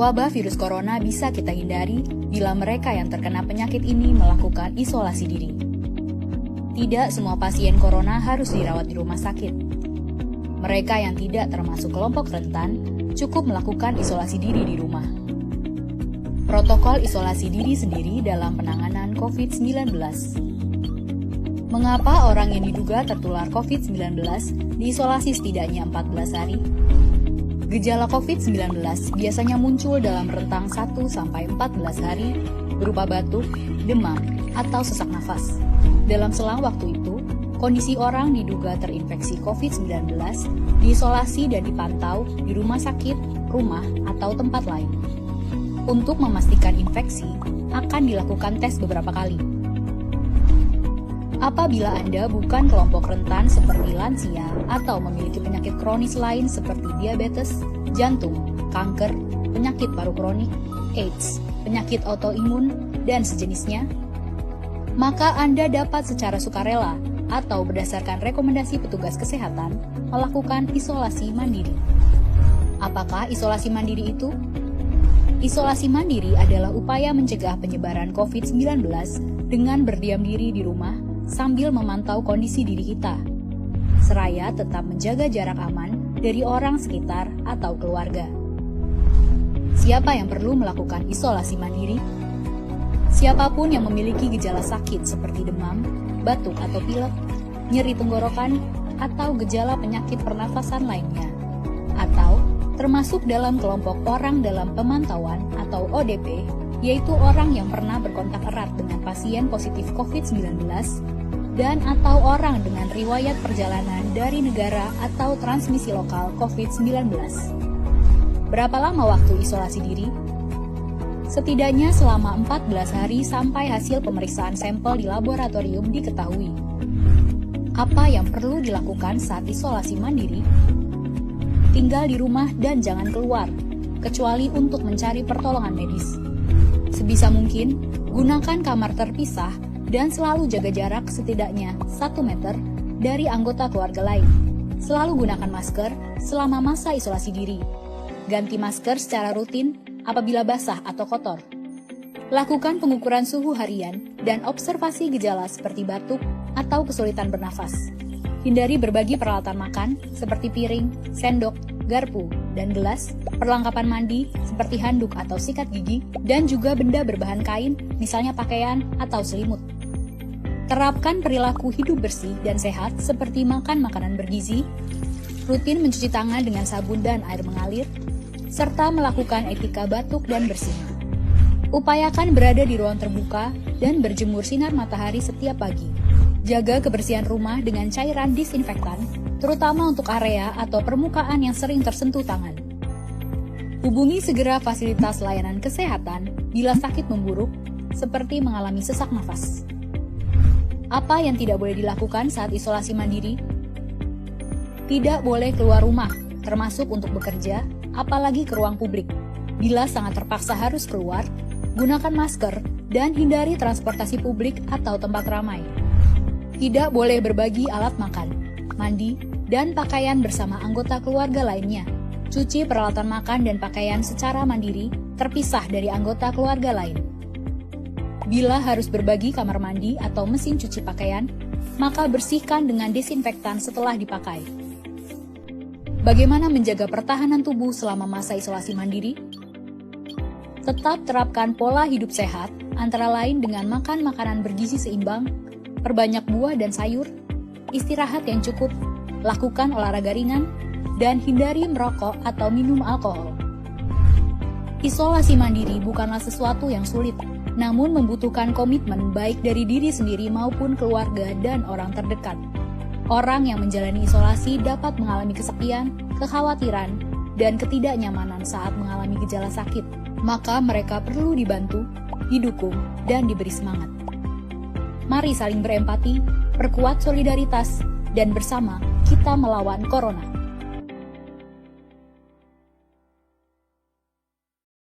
Wabah virus corona bisa kita hindari bila mereka yang terkena penyakit ini melakukan isolasi diri. Tidak semua pasien corona harus dirawat di rumah sakit. Mereka yang tidak termasuk kelompok rentan cukup melakukan isolasi diri di rumah. Protokol isolasi diri sendiri dalam penanganan COVID-19. Mengapa orang yang diduga tertular COVID-19 diisolasi setidaknya 14 hari? Gejala COVID-19 biasanya muncul dalam rentang 1-14 hari berupa batuk, demam, atau sesak nafas. Dalam selang waktu itu, kondisi orang diduga terinfeksi COVID-19 diisolasi dan dipantau di rumah sakit, rumah, atau tempat lain. Untuk memastikan infeksi, akan dilakukan tes beberapa kali. Apabila Anda bukan kelompok rentan seperti lansia atau memiliki penyakit kronis lain seperti diabetes, jantung, kanker, penyakit paru kronik, AIDS, penyakit autoimun, dan sejenisnya, maka Anda dapat secara sukarela atau berdasarkan rekomendasi petugas kesehatan melakukan isolasi mandiri. Apakah isolasi mandiri itu? Isolasi mandiri adalah upaya mencegah penyebaran COVID-19 dengan berdiam diri di rumah sambil memantau kondisi diri kita, seraya tetap menjaga jarak aman dari orang sekitar atau keluarga. Siapa yang perlu melakukan isolasi mandiri? Siapapun yang memiliki gejala sakit seperti demam, batuk atau pilek, nyeri tenggorokan, atau gejala penyakit pernafasan lainnya, atau termasuk dalam kelompok orang dalam pemantauan atau ODP, yaitu orang yang pernah berkontak erat dengan pasien positif COVID-19 dan atau orang dengan riwayat perjalanan dari negara atau transmisi lokal COVID-19. Berapa lama waktu isolasi diri? Setidaknya selama 14 hari sampai hasil pemeriksaan sampel di laboratorium diketahui. Apa yang perlu dilakukan saat isolasi mandiri? Tinggal di rumah dan jangan keluar, kecuali untuk mencari pertolongan medis. Sebisa mungkin, gunakan kamar terpisah dan selalu jaga jarak setidaknya 1 meter dari anggota keluarga lain. Selalu gunakan masker selama masa isolasi diri. Ganti masker secara rutin apabila basah atau kotor. Lakukan pengukuran suhu harian dan observasi gejala seperti batuk atau kesulitan bernafas. Hindari berbagi peralatan makan seperti piring, sendok, garpu, dan gelas, perlengkapan mandi seperti handuk atau sikat gigi, dan juga benda berbahan kain, misalnya pakaian atau selimut. Terapkan perilaku hidup bersih dan sehat seperti makan makanan bergizi, rutin mencuci tangan dengan sabun dan air mengalir, serta melakukan etika batuk dan bersin. Upayakan berada di ruang terbuka dan berjemur sinar matahari setiap pagi. Jaga kebersihan rumah dengan cairan disinfektan, terutama untuk area atau permukaan yang sering tersentuh tangan. Hubungi segera fasilitas layanan kesehatan bila sakit memburuk, seperti mengalami sesak nafas. Apa yang tidak boleh dilakukan saat isolasi mandiri? Tidak boleh keluar rumah, termasuk untuk bekerja, apalagi ke ruang publik. Bila sangat terpaksa harus keluar, gunakan masker dan hindari transportasi publik atau tempat ramai. Tidak boleh berbagi alat makan, mandi, dan pakaian bersama anggota keluarga lainnya. Cuci peralatan makan dan pakaian secara mandiri, terpisah dari anggota keluarga lain. Bila harus berbagi kamar mandi atau mesin cuci pakaian, maka bersihkan dengan desinfektan setelah dipakai. Bagaimana menjaga pertahanan tubuh selama masa isolasi mandiri? Tetap terapkan pola hidup sehat, antara lain dengan makan makanan bergizi seimbang, perbanyak buah dan sayur, istirahat yang cukup, lakukan olahraga ringan, dan hindari merokok atau minum alkohol. Isolasi mandiri bukanlah sesuatu yang sulit, namun membutuhkan komitmen baik dari diri sendiri maupun keluarga dan orang terdekat. Orang yang menjalani isolasi dapat mengalami kesepian, kekhawatiran, dan ketidaknyamanan saat mengalami gejala sakit. Maka mereka perlu dibantu, didukung, dan diberi semangat. Mari saling berempati, perkuat solidaritas, dan bersama kita melawan corona.